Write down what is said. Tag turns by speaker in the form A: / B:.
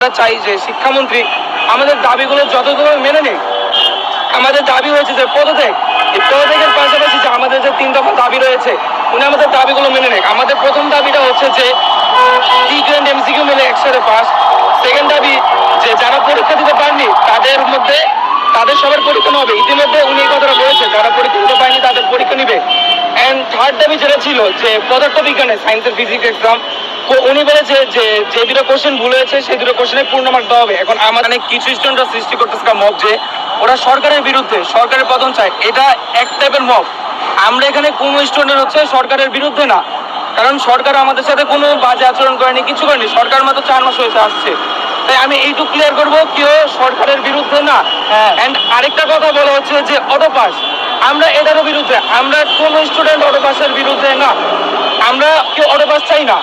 A: আমরা চাই যে শিক্ষামন্ত্রী আমাদের দাবিগুলো যতগুলো মেনে নেই। আমাদের দাবি হয়েছে যে পদত্যাগ, এই পদত্যাগের পাশাপাশি যে আমাদের যে 3 দফা দাবি রয়েছে উনি আমাদের দাবিগুলো মেনে নেয়। আমাদের প্রথম দাবিটা হচ্ছে যে টি20 এমসিকিউ মিলে একসাথে পাস। সেকেন্ড দাবি যে যারা পরীক্ষা দিতে পারেনি তাদের সবার পরীক্ষা হবে। ইতিমধ্যে উনি এই কথাটা বলেছে, যারা পরীক্ষা দিতে পারেনি তাদের পরীক্ষা নিবে। অ্যান্ড থার্ড দাবি যেটা ছিল যে পদার্থবিজ্ঞানে সায়েন্সের ফিজিক্স এক্সাম, উনি বলেছে যে যে দুটো কোশ্চেন ভুল হয়েছে সেই দুটো কোশ্চেনে পূর্ণ মার্ক দেওয়া হবে। এখন আমার অনেক কিছু স্টুডেন্টরা সৃষ্টি করতেছে মব যে ওরা সরকারের বিরুদ্ধে, সরকারের পতন চায়। এটা এক টাইপের মব। আমরা এখানে কোনো স্টুডেন্ট হচ্ছে সরকারের বিরুদ্ধে না, কারণ সরকার আমাদের সাথে কোনো বাজে আচরণ করেনি, কিছু করেনি। সরকার মাত্র 4 মাস হয়েছে আসছে। তাই আমি এইটুকু ক্লিয়ার করবো, কেউ সরকারের বিরুদ্ধে না। অ্যান্ড আরেকটা কথা বলা হচ্ছে যে অটো পাস, আমরা এটারও বিরুদ্ধে। আমরা কোনো স্টুডেন্ট অটো পাসের বিরুদ্ধে না, আমরা কেউ অটো পাস চাই না।